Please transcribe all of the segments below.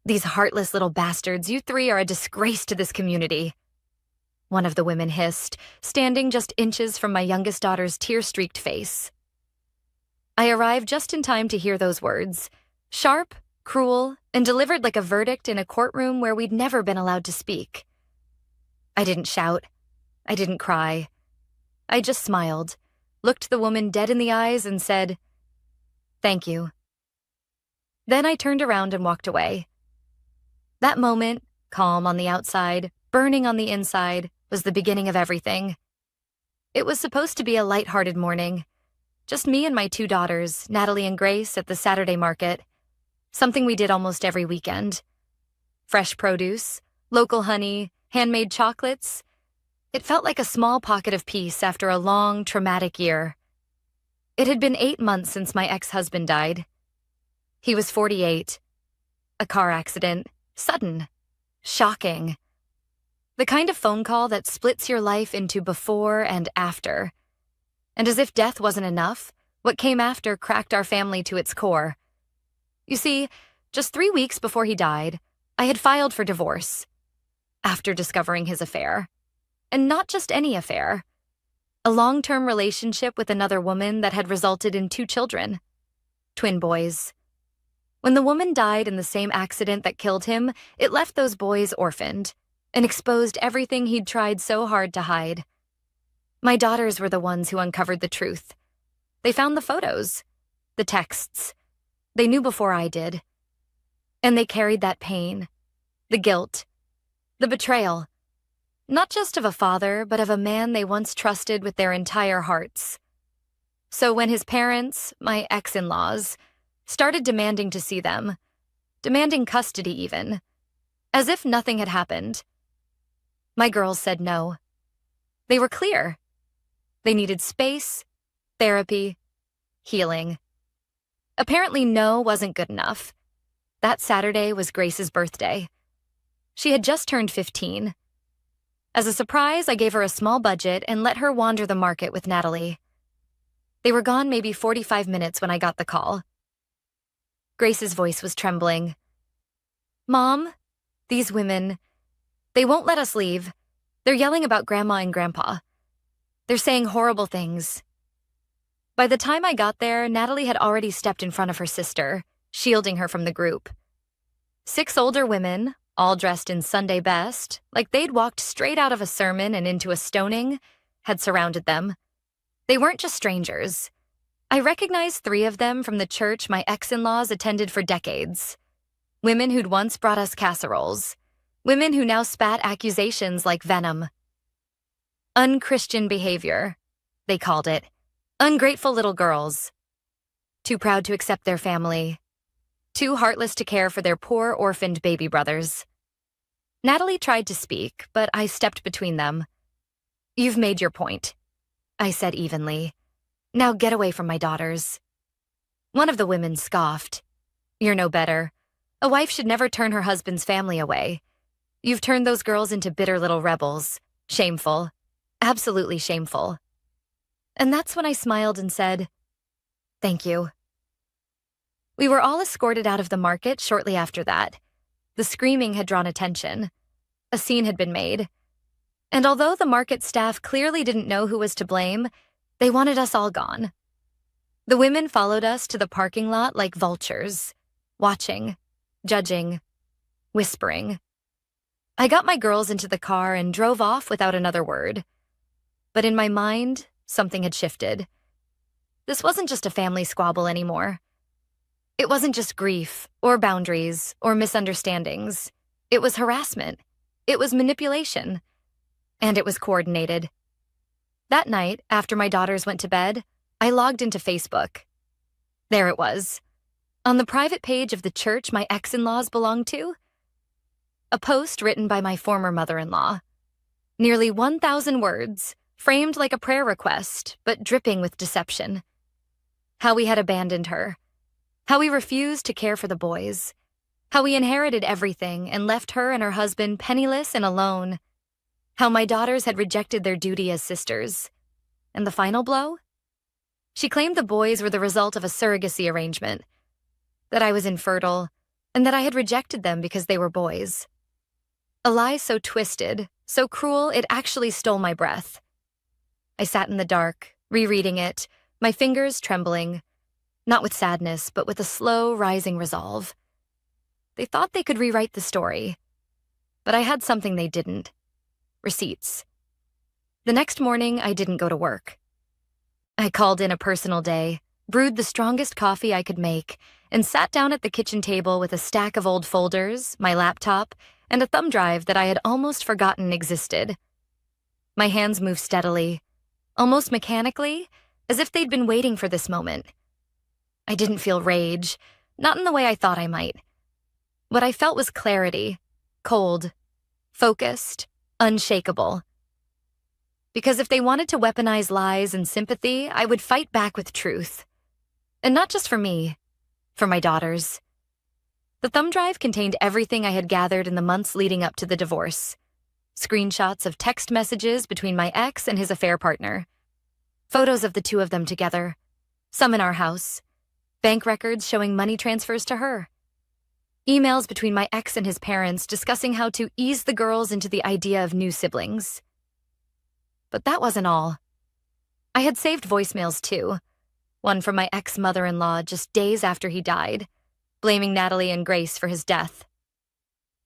"These heartless little bastards, you three are a disgrace to this community," one of the women hissed, standing just inches from my youngest daughter's tear-streaked face. I arrived just in time to hear those words, sharp, cruel, and delivered like a verdict in a courtroom where we'd never been allowed to speak. I didn't shout. I didn't cry. I just smiled, looked the woman dead in the eyes, and said, "Thank you." Then I turned around and walked away. That moment, calm on the outside, burning on the inside, was the beginning of everything. It was supposed to be a lighthearted morning. Just me and my two daughters, Natalie and Grace, at the Saturday market. Something we did almost every weekend. Fresh produce, local honey, handmade chocolates. It felt like a small pocket of peace after a long, traumatic year. It had been 8 months since my ex-husband died. He was 48. A car accident. Sudden. Shocking. The kind of phone call that splits your life into before and after. And as if death wasn't enough, what came after cracked our family to its core. You see, just 3 weeks before he died, I had filed for divorce. After discovering his affair. And not just any affair. A long-term relationship with another woman that had resulted in 2 children. Twin boys. When the woman died in the same accident that killed him, it left those boys orphaned and exposed everything he'd tried so hard to hide. My daughters were the ones who uncovered the truth. They found the photos, the texts. They knew before I did. And they carried that pain, the guilt, the betrayal, not just of a father, but of a man they once trusted with their entire hearts. So when his parents, my ex-in-laws, started demanding to see them, demanding custody even, as if nothing had happened, my girls said no. They were clear. They needed space, therapy, healing. Apparently no wasn't good enough. That Saturday was Grace's birthday. She had just turned 15. As a surprise, I gave her a small budget and let her wander the market with Natalie. They were gone maybe 45 minutes when I got the call. Grace's voice was trembling. "Mom, these women, they won't let us leave. They're yelling about Grandma and Grandpa. They're saying horrible things." By the time I got there, Natalie had already stepped in front of her sister, shielding her from the group. 6 older women, all dressed in Sunday best, like they'd walked straight out of a sermon and into a stoning, had surrounded them. They weren't just strangers. I recognized 3 of them from the church my ex-in-laws attended for decades. Women who'd once brought us casseroles. Women who now spat accusations like venom. Unchristian behavior, they called it. Ungrateful little girls. Too proud to accept their family. Too heartless to care for their poor orphaned baby brothers. Natalie tried to speak, but I stepped between them. "You've made your point," I said evenly. "Now get away from my daughters." One of the women scoffed. "You're no better. A wife should never turn her husband's family away. You've turned those girls into bitter little rebels. Shameful. Absolutely shameful." And that's when I smiled and said, "Thank you." We were all escorted out of the market shortly after that. The screaming had drawn attention. A scene had been made. And although the market staff clearly didn't know who was to blame, they wanted us all gone. The women followed us to the parking lot like vultures, watching, judging, whispering. I got my girls into the car and drove off without another word. But in my mind, something had shifted. This wasn't just a family squabble anymore. It wasn't just grief, or boundaries, or misunderstandings. It was harassment. It was manipulation. And it was coordinated. That night, after my daughters went to bed, I logged into Facebook. There it was. On the private page of the church my ex-in-laws belonged to, a post written by my former mother-in-law. Nearly 1,000 words, framed like a prayer request, but dripping with deception. How we had abandoned her. How we refused to care for the boys. How we inherited everything and left her and her husband penniless and alone. How my daughters had rejected their duty as sisters. And the final blow? She claimed the boys were the result of a surrogacy arrangement. That I was infertile. and that I had rejected them because they were boys. A lie so twisted, so cruel, it actually stole my breath. I sat in the dark, rereading it, my fingers trembling, not with sadness, but with a slow, rising resolve. They thought they could rewrite the story, but I had something they didn't: receipts. The next morning, I didn't go to work. I called in a personal day, brewed the strongest coffee I could make, and sat down at the kitchen table with a stack of old folders, my laptop, and a thumb drive that I had almost forgotten existed. My hands moved steadily, almost mechanically, as if they'd been waiting for this moment. I didn't feel rage, not in the way I thought I might. What I felt was clarity, cold, focused, unshakable. Because if they wanted to weaponize lies and sympathy, I would fight back with truth. And not just for me, for my daughters. The thumb drive contained everything I had gathered in the months leading up to the divorce. Screenshots of text messages between my ex and his affair partner. Photos of the two of them together. Some in our house. Bank records showing money transfers to her. Emails between my ex and his parents discussing how to ease the girls into the idea of new siblings. But that wasn't all. I had saved voicemails too. One from my ex-mother-in-law just days after he died, blaming Natalie and Grace for his death.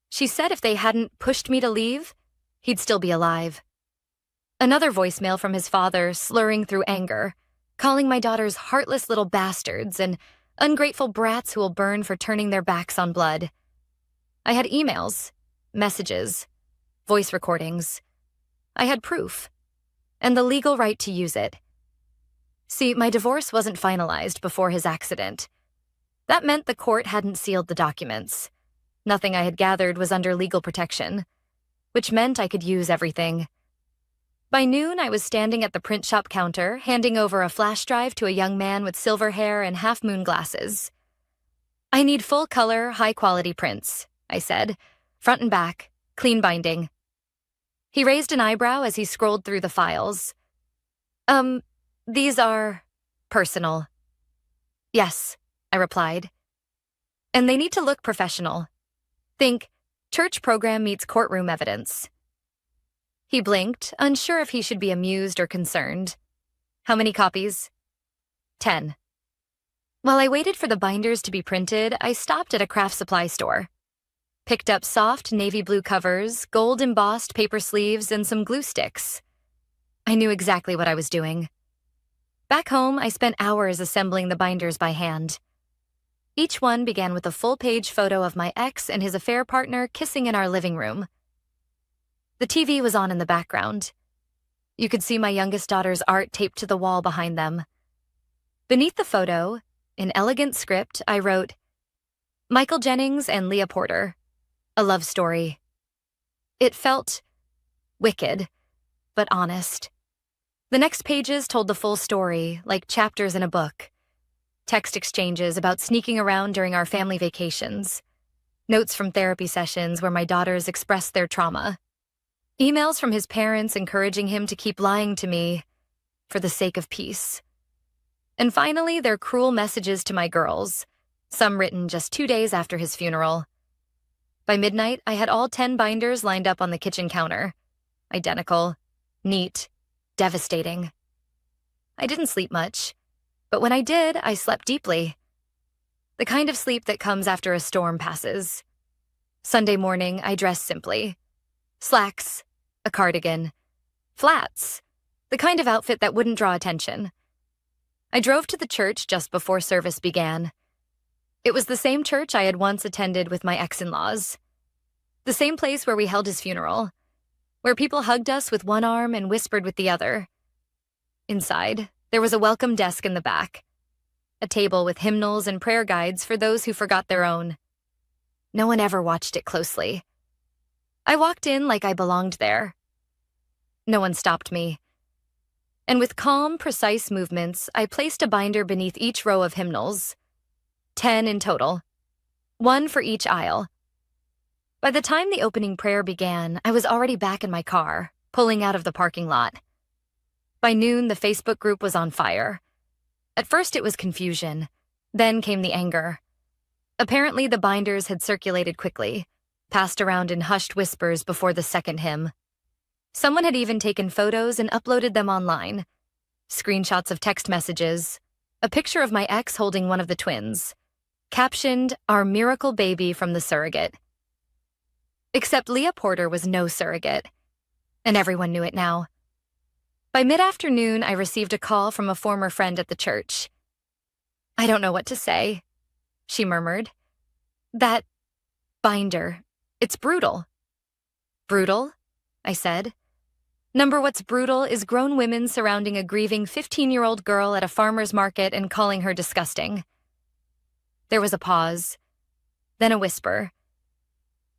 She said if they hadn't pushed me to leave, he'd still be alive. Another voicemail from his father slurring through anger, calling my daughters heartless little bastards and ungrateful brats who will burn for turning their backs on blood. I had emails, messages, voice recordings. I had proof, and the legal right to use it. See, my divorce wasn't finalized before his accident. That meant the court hadn't sealed the documents. Nothing I had gathered was under legal protection, which meant I could use everything. By noon, I was standing at the print shop counter, handing over a flash drive to a young man with silver hair and half-moon glasses. "I need full-color, high-quality prints," I said, "front and back, clean binding." He raised an eyebrow as he scrolled through the files. These are personal." "Yes," I replied. "And they need to look professional. Think, church program meets courtroom evidence." He blinked, unsure if he should be amused or concerned. "How many copies?" 10. While I waited for the binders to be printed, I stopped at a craft supply store. Picked up soft navy blue covers, gold-embossed paper sleeves, and some glue sticks. I knew exactly what I was doing. Back home, I spent hours assembling the binders by hand. Each one began with a full-page photo of my ex and his affair partner kissing in our living room. The TV was on in the background. You could see my youngest daughter's art taped to the wall behind them. Beneath the photo, in elegant script, I wrote, "Michael Jennings and Leah Porter, a love story." It felt wicked, but honest. The next pages told the full story, like chapters in a book. Text exchanges about sneaking around during our family vacations. Notes from therapy sessions where my daughters expressed their trauma. Emails from his parents encouraging him to keep lying to me for the sake of peace. And finally, their cruel messages to my girls, some written just 2 days after his funeral. By midnight, I had all 10 binders lined up on the kitchen counter. Identical, neat, devastating. I didn't sleep much, but when I did, I slept deeply. The kind of sleep that comes after a storm passes. Sunday morning, I dressed simply. Slacks, a cardigan, flats, the kind of outfit that wouldn't draw attention. I drove to the church just before service began. It was the same church I had once attended with my ex-in-laws. The same place where we held his funeral, where people hugged us with one arm and whispered with the other. Inside, there was a welcome desk in the back, a table with hymnals and prayer guides for those who forgot their own. No one ever watched it closely. I walked in like I belonged there. No one stopped me. And with calm, precise movements, I placed a binder beneath each row of hymnals. 10 in total. 1 for each aisle. By the time the opening prayer began, I was already back in my car, pulling out of the parking lot. By noon, the Facebook group was on fire. At first, it was confusion. Then came the anger. Apparently, the binders had circulated quickly, passed around in hushed whispers before the second hymn. Someone had even taken photos and uploaded them online. Screenshots of text messages, a picture of my ex holding one of the twins, captioned, "Our miracle baby from the surrogate." Except Leah Porter was no surrogate, and everyone knew it now. By mid-afternoon, I received a call from a former friend at the church. "I don't know what to say," she murmured. "That binder, it's brutal." "Brutal?" I said. "Number what's brutal is grown women surrounding a grieving 15-year-old girl at a farmer's market and calling her disgusting." There was a pause, then a whisper.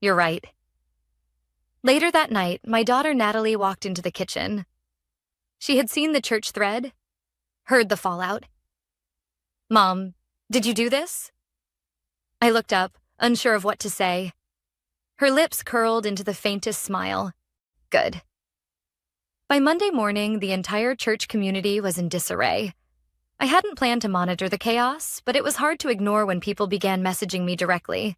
"You're right." Later that night, my daughter Natalie walked into the kitchen. She had seen the church thread, heard the fallout. "Mom, did you do this?" I looked up, unsure of what to say. Her lips curled into the faintest smile. Good. By Monday morning, the entire church community was in disarray. I hadn't planned to monitor the chaos, but it was hard to ignore when people began messaging me directly.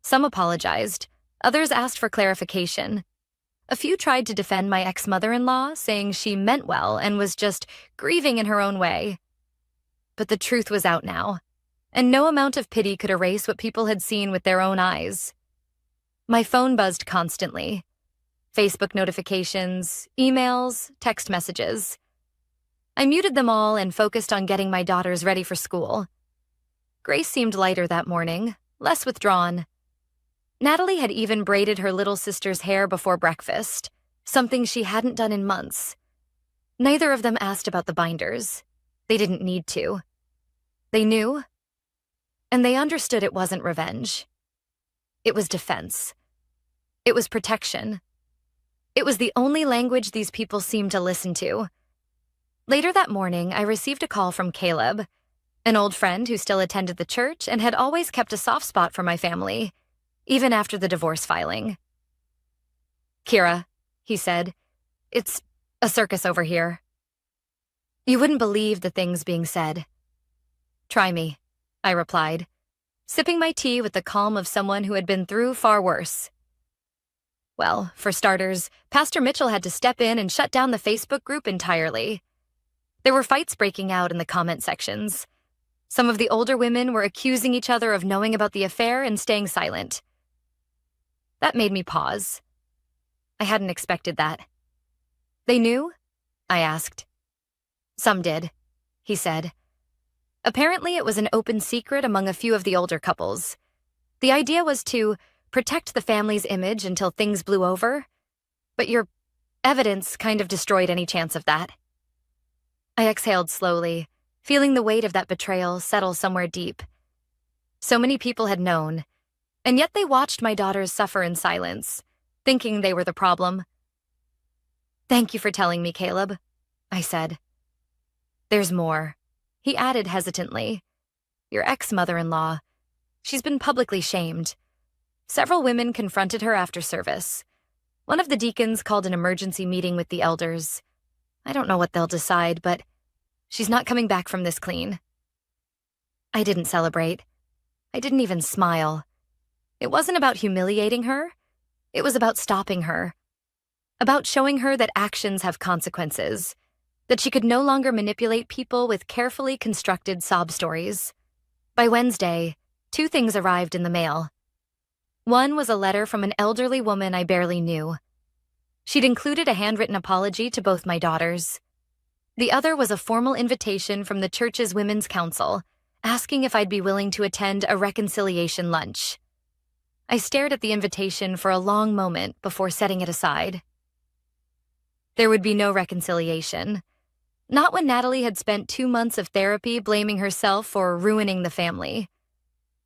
Some apologized. Others asked for clarification. A few tried to defend my ex-mother-in-law, saying she meant well and was just grieving in her own way. But the truth was out now, and no amount of pity could erase what people had seen with their own eyes. My phone buzzed constantly. Facebook notifications, emails, text messages. I muted them all and focused on getting my daughters ready for school. Grace seemed lighter that morning, less withdrawn. Natalie had even braided her little sister's hair before breakfast, something she hadn't done in months. Neither of them asked about the binders. They didn't need to. They knew, and they understood it wasn't revenge. It was defense. It was protection. It was the only language these people seemed to listen to. Later that morning, I received a call from Caleb, an old friend who still attended the church and had always kept a soft spot for my family, even after the divorce filing. "Kira," he said, "it's a circus over here." You wouldn't believe the things being said. "Try me," I replied, sipping my tea with the calm of someone who had been through far worse. Well, for starters, Pastor Mitchell had to step in and shut down the Facebook group entirely. There were fights breaking out in the comment sections. Some of the older women were accusing each other of knowing about the affair and staying silent. That made me pause. I hadn't expected that. "They knew?" I asked. "Some did," he said. Apparently, it was an open secret among a few of the older couples. The idea was to protect the family's image until things blew over, but your evidence kind of destroyed any chance of that. I exhaled slowly, feeling the weight of that betrayal settle somewhere deep. So many people had known, and yet they watched my daughters suffer in silence, thinking they were the problem. "Thank you for telling me, Caleb," I said. "There's more," he added hesitantly. "Your ex-mother-in-law, she's been publicly shamed. Several women confronted her after service. One of the deacons called an emergency meeting with the elders. I don't know what they'll decide, but she's not coming back from this clean." I didn't celebrate. I didn't even smile. It wasn't about humiliating her. It was about stopping her. About showing her that actions have consequences, that she could no longer manipulate people with carefully constructed sob stories. By Wednesday, 2 things arrived in the mail. One was a letter from an elderly woman I barely knew. She'd included a handwritten apology to both my daughters. The other was a formal invitation from the church's Women's Council, asking if I'd be willing to attend a reconciliation lunch. I stared at the invitation for a long moment before setting it aside. There would be no reconciliation. Not when Natalie had spent 2 months of therapy blaming herself for ruining the family.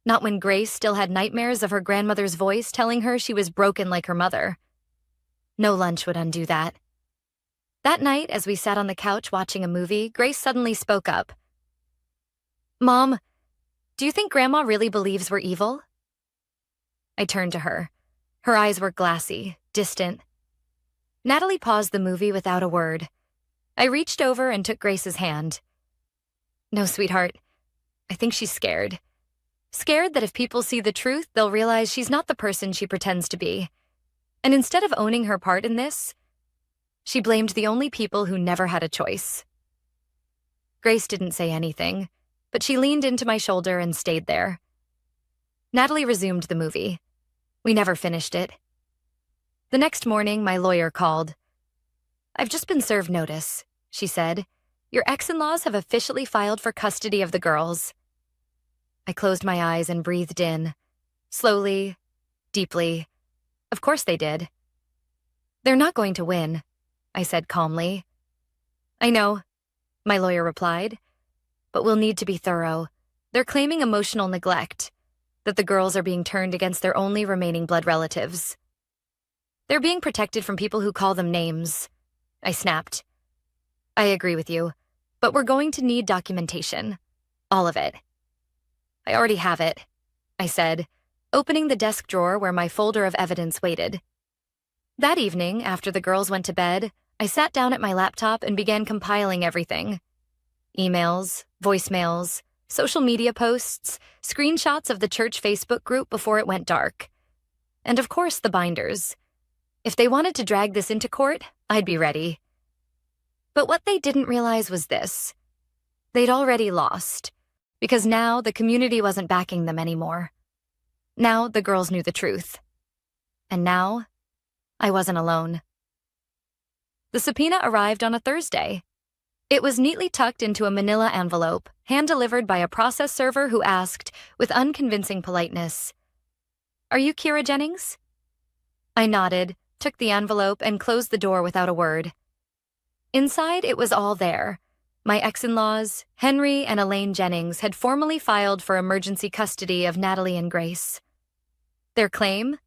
Not when Grace still had nightmares of her grandmother's voice telling her she was broken like her mother. No lunch would undo that. That night, as we sat on the couch watching a movie, Grace suddenly spoke up. "Mom, do you think Grandma really believes we're evil?" I turned to her. Her eyes were glassy, distant. Natalie paused the movie without a word. I reached over and took Grace's hand. "No, sweetheart. I think she's scared. scared that if people see the truth, they'll realize she's not the person she pretends to be. And instead of owning her part in this, she blamed the only people who never had a choice. Grace didn't say anything, but she leaned into my shoulder and stayed there. Natalie resumed the movie. We never finished it. The next morning, my lawyer called. "I've just been served notice," she said. "Your ex-in-laws have officially filed for custody of the girls." I closed my eyes and breathed in. Slowly, deeply. Of course they did. "They're not going to win," I said calmly. "I know," my lawyer replied, "but we'll need to be thorough. They're claiming emotional neglect, that the girls are being turned against their only remaining blood relatives. They're being protected from people who call them names," I snapped. "I agree with you, but we're going to need documentation. All of it." "I already have it," I said, opening the desk drawer where my folder of evidence waited. That evening, after the girls went to bed, I sat down at my laptop and began compiling everything. Emails, voicemails, social media posts, screenshots of the church Facebook group before it went dark. And of course, the binders. If they wanted to drag this into court, I'd be ready. But what they didn't realize was this. They'd already lost, because now the community wasn't backing them anymore. Now the girls knew the truth. And now, I wasn't alone. The subpoena arrived on a Thursday. It was neatly tucked into a manila envelope, hand-delivered by a process server who asked, with unconvincing politeness, "Are you Kira Jennings?" I nodded, took the envelope, and closed the door without a word. Inside, it was all there. My ex-in-laws, Henry and Elaine Jennings, had formally filed for emergency custody of Natalie and Grace. Their claim?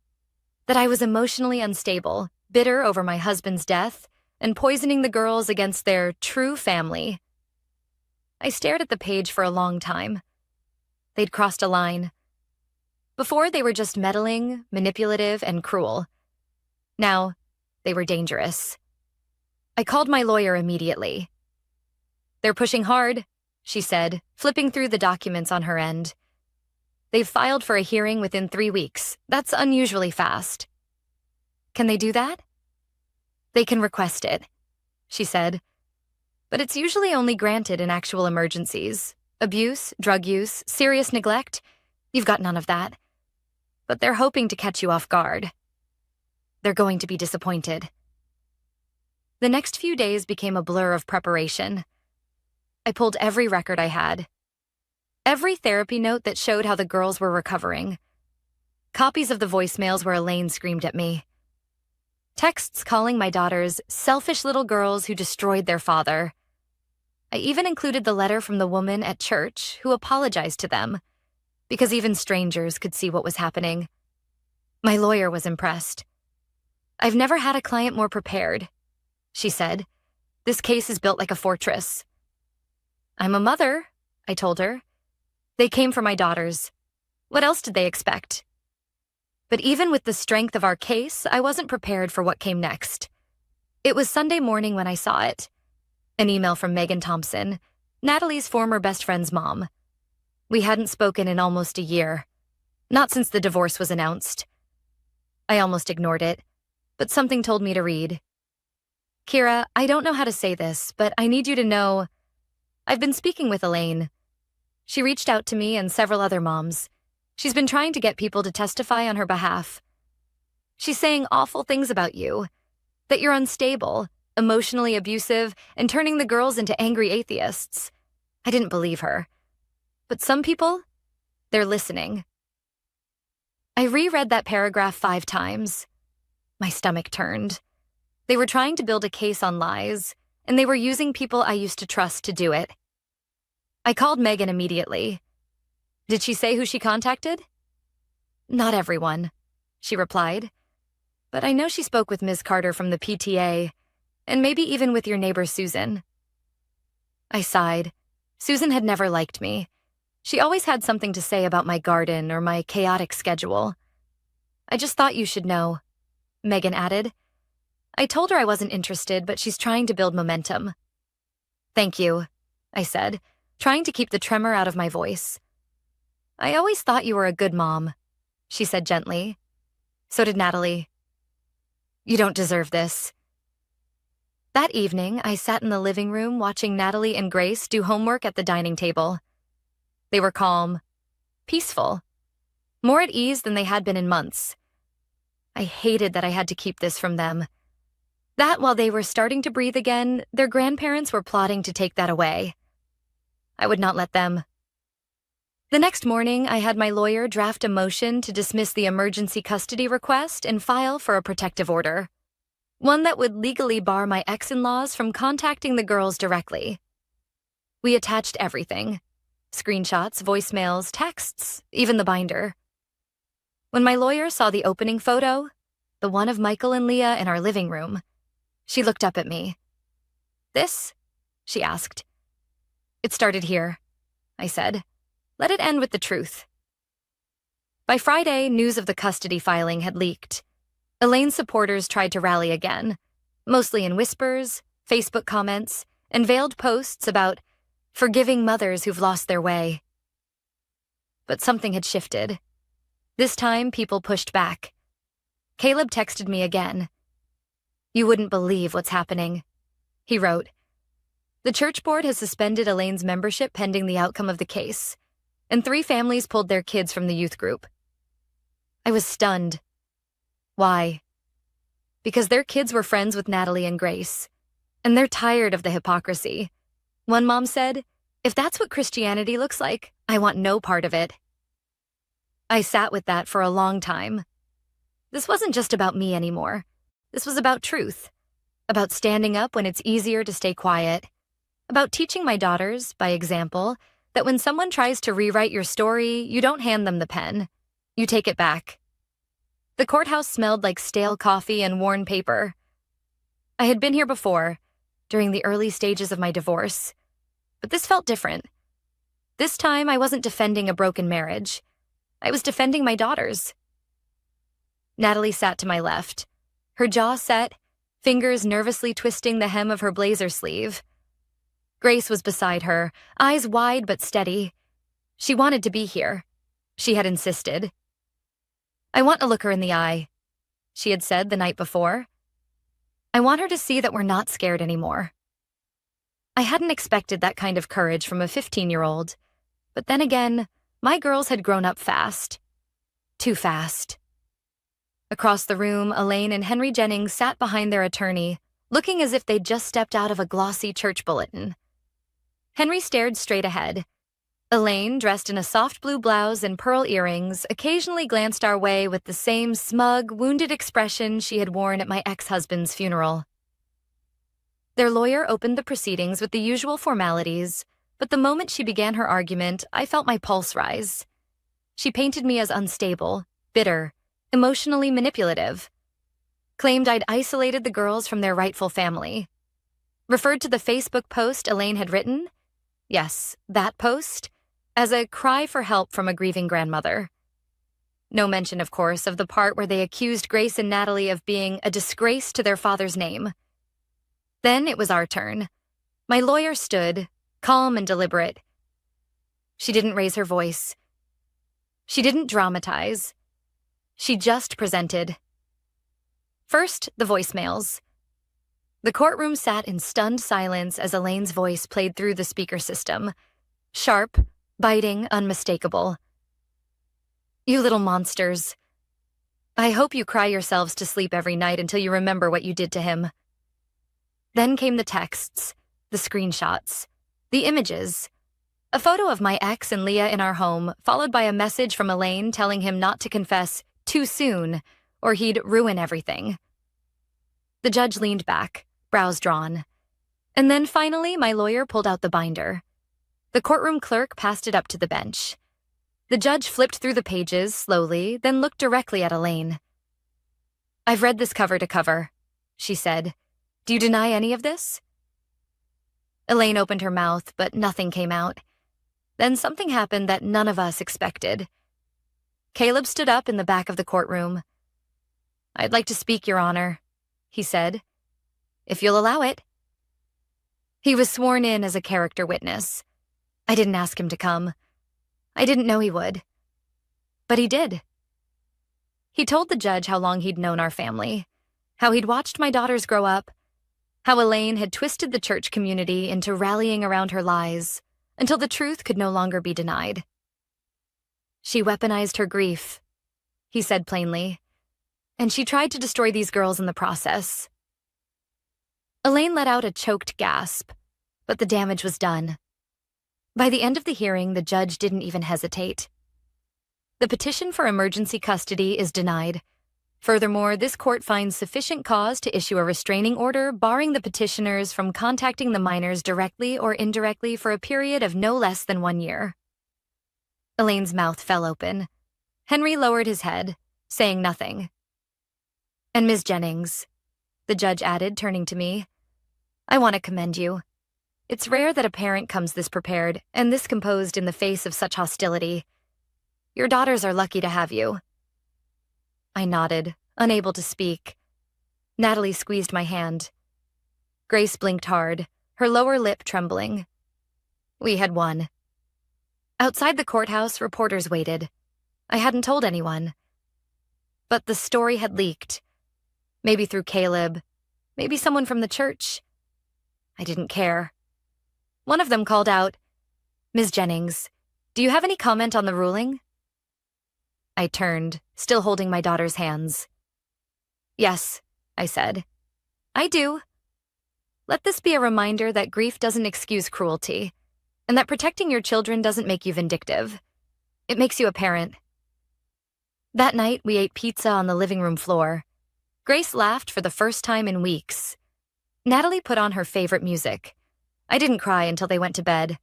That I was emotionally unstable, bitter over my husband's death, and poisoning the girls against their true family. I stared at the page for a long time. They'd crossed a line. Before, they were just meddling, manipulative, and cruel. Now, they were dangerous. I called my lawyer immediately. "They're pushing hard," she said, flipping through the documents on her end. "They've filed for a hearing within 3 weeks. That's unusually fast." "Can they do that?" "They can request it," she said. "But it's usually only granted in actual emergencies. Abuse, drug use, serious neglect. You've got none of that. But they're hoping to catch you off guard. They're going to be disappointed." The next few days became a blur of preparation. I pulled every record I had. Every therapy note that showed how the girls were recovering. Copies of the voicemails where Elaine screamed at me. Texts calling my daughters selfish little girls who destroyed their father. I even included the letter from the woman at church who apologized to them, because even strangers could see what was happening. My lawyer was impressed. "I've never had a client more prepared," she said. "This case is built like a fortress." "I'm a mother," I told her. "They came for my daughters. What else did they expect?" But even with the strength of our case, I wasn't prepared for what came next. It was Sunday morning when I saw it. An email from Megan Thompson, Natalie's former best friend's mom. We hadn't spoken in almost a year. Not since the divorce was announced. I almost ignored it, but something told me to read. "Kira, I don't know how to say this, but I need you to know I've been speaking with Elaine. She reached out to me and several other moms. She's been trying to get people to testify on her behalf. She's saying awful things about you, that you're unstable, emotionally abusive, and turning the girls into angry atheists." I didn't believe her. But some people, they're listening. I reread that paragraph 5 times. My stomach turned. They were trying to build a case on lies, and they were using people I used to trust to do it. I called Megan immediately. "Did she say who she contacted?" "Not everyone," she replied. "But I know she spoke with Ms. Carter from the PTA, and maybe even with your neighbor Susan." I sighed. Susan had never liked me. She always had something to say about my garden or my chaotic schedule. "I just thought you should know," Megan added. I told her I wasn't interested, but she's trying to build momentum. "Thank you," I said, trying to keep the tremor out of my voice. I always thought you were a good mom, she said gently. So did Natalie. You don't deserve this. That evening, I sat in the living room watching Natalie and Grace do homework at the dining table. They were calm, peaceful, more at ease than they had been in months. I hated that I had to keep this from them. That while they were starting to breathe again, their grandparents were plotting to take that away. I would not let them. The next morning, I had my lawyer draft a motion to dismiss the emergency custody request and file for a protective order, one that would legally bar my ex-in-laws from contacting the girls directly. We attached everything: screenshots, voicemails, texts, even the binder. When my lawyer saw the opening photo, the one of Michael and Leah in our living room, she looked up at me. This? She asked. It started here, I said. Let it end with the truth. By Friday, news of the custody filing had leaked. Elaine's supporters tried to rally again, mostly in whispers, Facebook comments, and veiled posts about forgiving mothers who've lost their way. But something had shifted. This time, people pushed back. Caleb texted me again. You wouldn't believe what's happening, he wrote. The church board has suspended Elaine's membership pending the outcome of the case, and 3 families pulled their kids from the youth group. I was stunned. Why? Because their kids were friends with Natalie and Grace, and they're tired of the hypocrisy. One mom said, if that's what Christianity looks like, I want no part of it. I sat with that for a long time. This wasn't just about me anymore. This was about truth, about standing up when it's easier to stay quiet, about teaching my daughters, by example, that when someone tries to rewrite your story, you don't hand them the pen. You take it back. The courthouse smelled like stale coffee and worn paper. I had been here before, during the early stages of my divorce, but this felt different. This time, I wasn't defending a broken marriage. I was defending my daughters. Natalie sat to my left, her jaw set, fingers nervously twisting the hem of her blazer sleeve. Grace was beside her, eyes wide but steady. She wanted to be here. She had insisted. I want to look her in the eye, she had said the night before. I want her to see that we're not scared anymore. I hadn't expected that kind of courage from a 15-year-old, but then again, my girls had grown up fast. Too fast. Across the room, Elaine and Henry Jennings sat behind their attorney, looking as if they'd just stepped out of a glossy church bulletin. Henry stared straight ahead. Elaine, dressed in a soft blue blouse and pearl earrings, occasionally glanced our way with the same smug, wounded expression she had worn at my ex-husband's funeral. Their lawyer opened the proceedings with the usual formalities, but the moment she began her argument, I felt my pulse rise. She painted me as unstable, bitter, emotionally manipulative. Claimed I'd isolated the girls from their rightful family. Referred to the Facebook post Elaine had written, yes, that post, as a cry for help from a grieving grandmother. No mention, of course, of the part where they accused Grace and Natalie of being a disgrace to their father's name. Then it was our turn. My lawyer stood, calm and deliberate. She didn't raise her voice. She didn't dramatize. She just presented. First, the voicemails. The courtroom sat in stunned silence as Elaine's voice played through the speaker system. Sharp, biting, unmistakable. You little monsters. I hope you cry yourselves to sleep every night until you remember what you did to him. Then came the texts, the screenshots, the images. A photo of my ex and Leah in our home, followed by a message from Elaine telling him not to confess too soon, or he'd ruin everything. The judge leaned back, brows drawn. And then finally, my lawyer pulled out the binder. The courtroom clerk passed it up to the bench. The judge flipped through the pages slowly, then looked directly at Elaine. I've read this cover to cover, she said. Do you deny any of this? Elaine opened her mouth, but nothing came out. Then something happened that none of us expected. Caleb stood up in the back of the courtroom. I'd like to speak, Your Honor, he said. If you'll allow it. He was sworn in as a character witness. I didn't ask him to come. I didn't know he would. But he did. He told the judge how long he'd known our family, how he'd watched my daughters grow up, how Elaine had twisted the church community into rallying around her lies until the truth could no longer be denied. She weaponized her grief, he said plainly, and she tried to destroy these girls in the process. Elaine let out a choked gasp, but the damage was done. By the end of the hearing, the judge didn't even hesitate. The petition for emergency custody is denied. Furthermore, this court finds sufficient cause to issue a restraining order barring the petitioners from contacting the minors directly or indirectly for a period of no less than 1 year. Elaine's mouth fell open. Henry lowered his head, saying nothing. And Ms. Jennings, the judge added, turning to me, I want to commend you. It's rare that a parent comes this prepared and this composed in the face of such hostility. Your daughters are lucky to have you. I nodded, unable to speak. Natalie squeezed my hand. Grace blinked hard, her lower lip trembling. We had won. Outside the courthouse, reporters waited. I hadn't told anyone. But the story had leaked. Maybe through Caleb, maybe someone from the church. I didn't care. One of them called out, Ms. Jennings, do you have any comment on the ruling? I turned, still holding my daughter's hands. Yes, I said. I do. Let this be a reminder that grief doesn't excuse cruelty, and that protecting your children doesn't make you vindictive. It makes you a parent. That night, we ate pizza on the living room floor. Grace laughed for the first time in weeks. Natalie put on her favorite music. I didn't cry until they went to bed.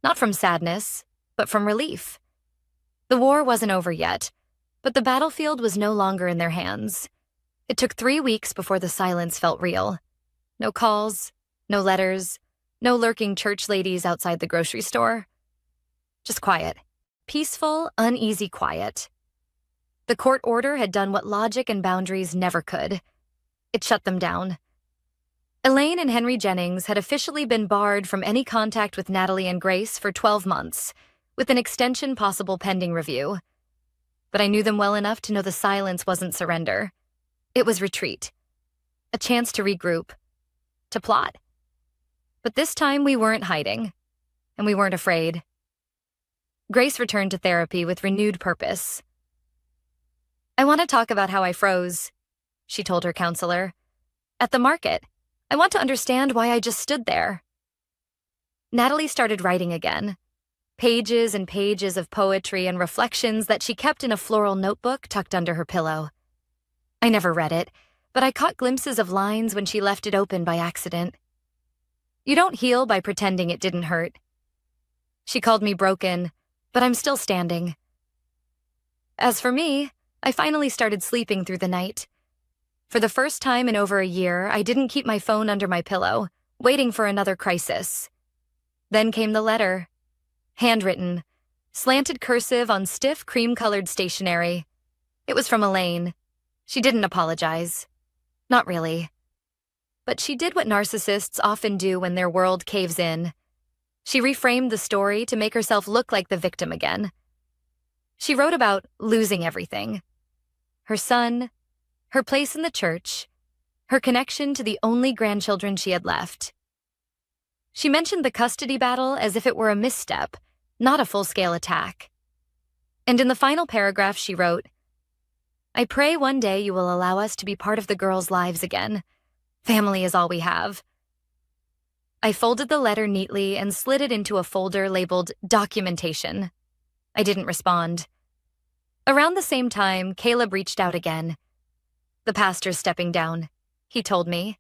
Not from sadness, but from relief. The war wasn't over yet, but the battlefield was no longer in their hands. It took 3 weeks before the silence felt real. No calls, no letters, no lurking church ladies outside the grocery store. Just quiet. Peaceful, uneasy quiet. The court order had done what logic and boundaries never could. It shut them down. Elaine and Henry Jennings had officially been barred from any contact with Natalie and Grace for 12 months, with an extension possible pending review. But I knew them well enough to know the silence wasn't surrender. It was retreat. A chance to regroup. To plot. But this time we weren't hiding. And we weren't afraid. Grace returned to therapy with renewed purpose. I want to talk about how I froze, she told her counselor. At the market. I want to understand why I just stood there. Natalie started writing again. Pages and pages of poetry and reflections that she kept in a floral notebook tucked under her pillow. I never read it, but I caught glimpses of lines when she left it open by accident. You don't heal by pretending it didn't hurt. She called me broken, but I'm still standing. As for me, I finally started sleeping through the night. For the first time in over a year, I didn't keep my phone under my pillow, waiting for another crisis. Then came the letter. Handwritten, slanted cursive on stiff cream-colored stationery. It was from Elaine. She didn't apologize. Not really. But she did what narcissists often do when their world caves in. She reframed the story to make herself look like the victim again. She wrote about losing everything. Her son, her place in the church, her connection to the only grandchildren she had left. She mentioned the custody battle as if it were a misstep, not a full-scale attack. And in the final paragraph she wrote, I pray one day you will allow us to be part of the girls' lives again. Family is all we have. I folded the letter neatly and slid it into a folder labeled Documentation. I didn't respond. Around the same time, Caleb reached out again. The pastor's stepping down, he told me.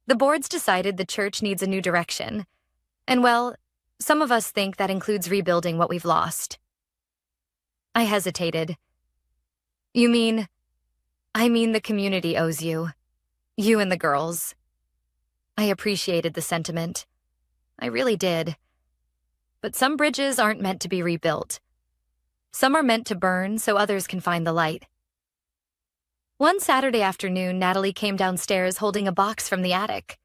The board's decided the church needs a new direction. And well, some of us think that includes rebuilding what we've lost. I hesitated. You mean... I mean the community owes you. You and the girls. I appreciated the sentiment. I really did. But some bridges aren't meant to be rebuilt. Some are meant to burn so others can find the light. One Saturday afternoon, Natalie came downstairs holding a box from the attic.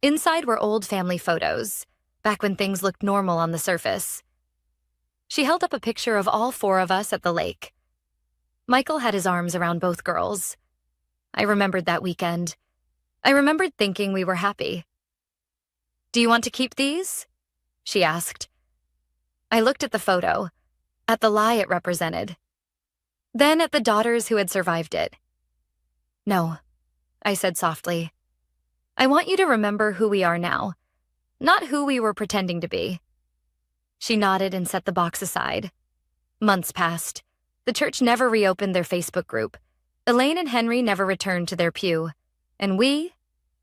Inside were old family photos, back when things looked normal on the surface. She held up a picture of all 4 of us at the lake. Michael had his arms around both girls. I remembered that weekend. I remembered thinking we were happy. "Do you want to keep these?" she asked. I looked at the photo, at the lie it represented, then at the daughters who had survived it. "No," I said softly. "I want you to remember who we are now, not who we were pretending to be." She nodded and set the box aside. Months passed. The church never reopened their Facebook group. Elaine and Henry never returned to their pew. And we,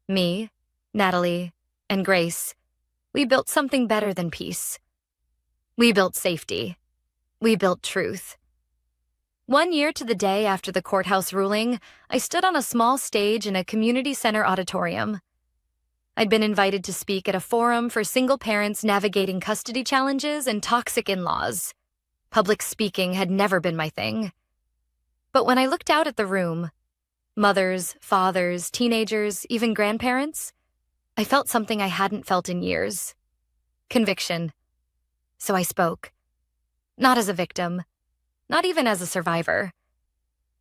me, Natalie, and Grace, we built something better than peace. We built safety. We built truth. 1 year to the day after the courthouse ruling, I stood on a small stage in a community center auditorium. I'd been invited to speak at a forum for single parents navigating custody challenges and toxic in-laws. Public speaking had never been my thing. But when I looked out at the room, mothers, fathers, teenagers, even grandparents, I felt something I hadn't felt in years. Conviction. So I spoke. Not as a victim, not even as a survivor,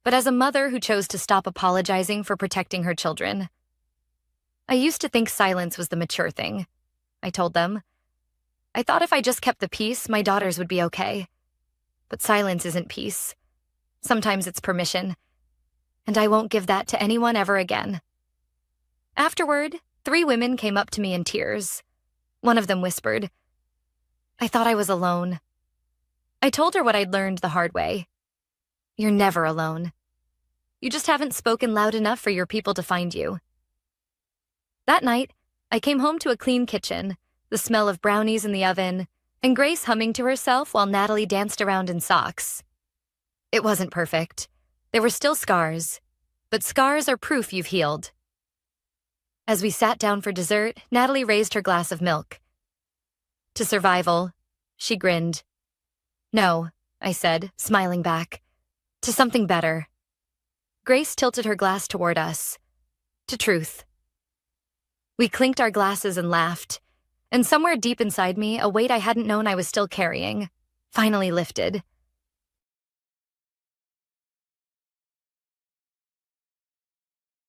but as a mother who chose to stop apologizing for protecting her children. I used to think silence was the mature thing, I told them. I thought if I just kept the peace, my daughters would be okay. But silence isn't peace. Sometimes it's permission. And I won't give that to anyone ever again. Afterward, 3 women came up to me in tears. One of them whispered, "I thought I was alone." I told her what I'd learned the hard way. You're never alone. You just haven't spoken loud enough for your people to find you. That night, I came home to a clean kitchen, the smell of brownies in the oven, and Grace humming to herself while Natalie danced around in socks. It wasn't perfect. There were still scars, but scars are proof you've healed. As we sat down for dessert, Natalie raised her glass of milk. "To survival," she grinned. "No," I said, smiling back. "To something better." Grace tilted her glass toward us. "To truth." We clinked our glasses and laughed, and somewhere deep inside me, a weight I hadn't known I was still carrying finally lifted.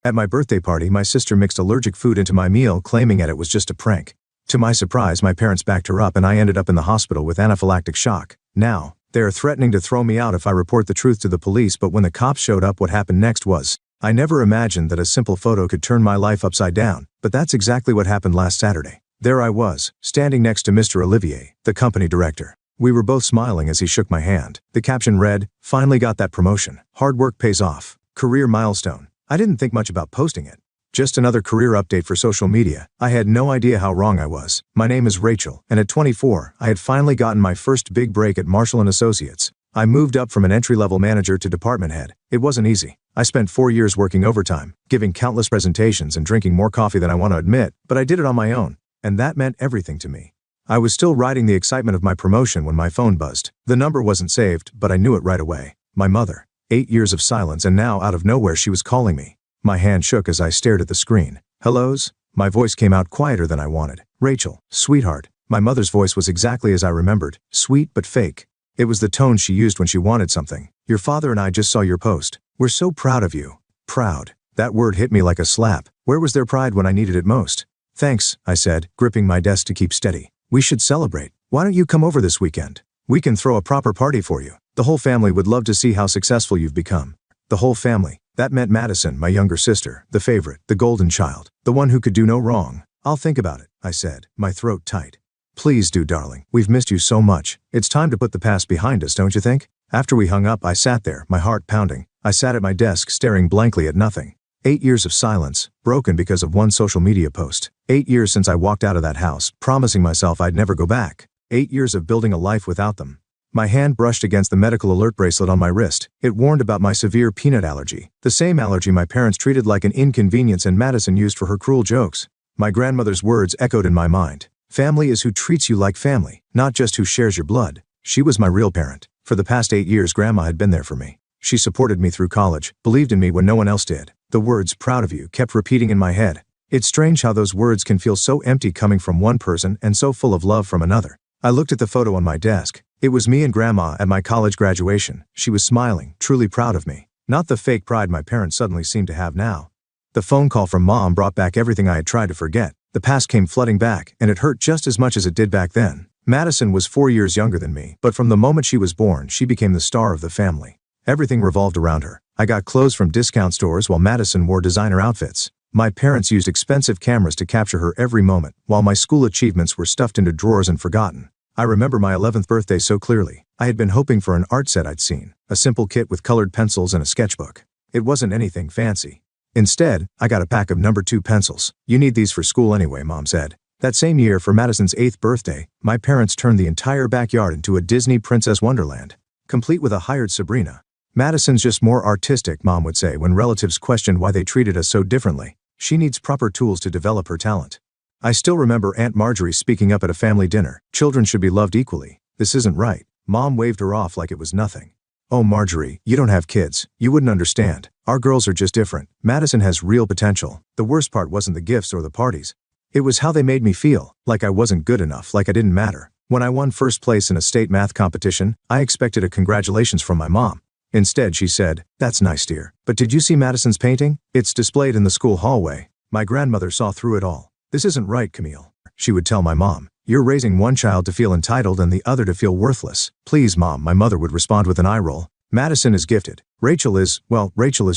At my birthday party, my sister mixed allergic food into my meal, claiming that it was just a prank. To my surprise, my parents backed her up and I ended up in the hospital with anaphylactic shock. Now, they are threatening to throw me out if I report the truth to the police, but when the cops showed up, what happened next was, I never imagined that a simple photo could turn my life upside down, but that's exactly what happened last Saturday. There I was, standing next to Mr. Olivier, the company director. We were both smiling as he shook my hand. The caption read, "Finally got that promotion. Hard work pays off. Career milestone." I didn't think much about posting it. Just another career update for social media. I had no idea how wrong I was. My name is Rachel, and at 24, I had finally gotten my first big break at Marshall & Associates. I moved up from an entry-level manager to department head. It wasn't easy. I spent 4 years working overtime, giving countless presentations and drinking more coffee than I want to admit, but I did it on my own, and that meant everything to me. I was still riding the excitement of my promotion when my phone buzzed. The number wasn't saved, but I knew it right away. My mother. 8 years of silence, and now out of nowhere she was calling me. My hand shook as I stared at the screen. "Hellos?" My voice came out quieter than I wanted. "Rachel, sweetheart." My mother's voice was exactly as I remembered, sweet but fake. It was the tone she used when she wanted something. "Your father and I just saw your post. We're so proud of you." Proud. That word hit me like a slap. Where was their pride when I needed it most? "Thanks," I said, gripping my desk to keep steady. "We should celebrate. Why don't you come over this weekend? We can throw a proper party for you. The whole family would love to see how successful you've become." The whole family. That meant Madison, my younger sister, the favorite, the golden child, the one who could do no wrong. "I'll think about it," I said, my throat tight. "Please do, darling. We've missed you so much. It's time to put the past behind us, don't you think?" After we hung up, I sat there, my heart pounding. I sat at my desk, staring blankly at nothing. 8 years of silence, broken because of one social media post. 8 years since I walked out of that house, promising myself I'd never go back. 8 years of building a life without them. My hand brushed against the medical alert bracelet on my wrist. It warned about my severe peanut allergy, the same allergy my parents treated like an inconvenience and Madison used for her cruel jokes. My grandmother's words echoed in my mind. "Family is who treats you like family, not just who shares your blood." She was my real parent. For the past 8 years, Grandma had been there for me. She supported me through college, believed in me when no one else did. The words, "proud of you," kept repeating in my head. It's strange how those words can feel so empty coming from one person and so full of love from another. I looked at the photo on my desk. It was me and Grandma at my college graduation. She was smiling, truly proud of me. Not the fake pride my parents suddenly seem to have now. The phone call from Mom brought back everything I had tried to forget. The past came flooding back, and it hurt just as much as it did back then. Madison was 4 years younger than me, but from the moment she was born, she became the star of the family. Everything revolved around her. I got clothes from discount stores while Madison wore designer outfits. My parents used expensive cameras to capture her every moment, while my school achievements were stuffed into drawers and forgotten. I remember my 11th birthday so clearly. I had been hoping for an art set I'd seen, a simple kit with colored pencils and a sketchbook. It wasn't anything fancy. Instead, I got a pack of number 2 pencils. You need these for school anyway, Mom said. That same year, for Madison's 8th birthday, my parents turned the entire backyard into a Disney Princess Wonderland, complete with a hired Sabrina. Madison's just more artistic, Mom would say when relatives questioned why they treated us so differently. She needs proper tools to develop her talent. I still remember Aunt Marjorie speaking up at a family dinner. Children should be loved equally. This isn't right. Mom waved her off like it was nothing. Oh, Marjorie, you don't have kids. You wouldn't understand. Our girls are just different. Madison has real potential. The worst part wasn't the gifts or the parties. It was how they made me feel, like I wasn't good enough, like I didn't matter. When I won first place in a state math competition, I expected a congratulations from my mom. Instead, she said, "That's nice, dear. But did you see Madison's painting? It's displayed in the school hallway." My grandmother saw through it all. "This isn't right, Camille," she would tell my mom. "You're raising one child to feel entitled and the other to feel worthless." "Please, Mom," my mother would respond with an eye roll. "Madison is gifted. Rachel is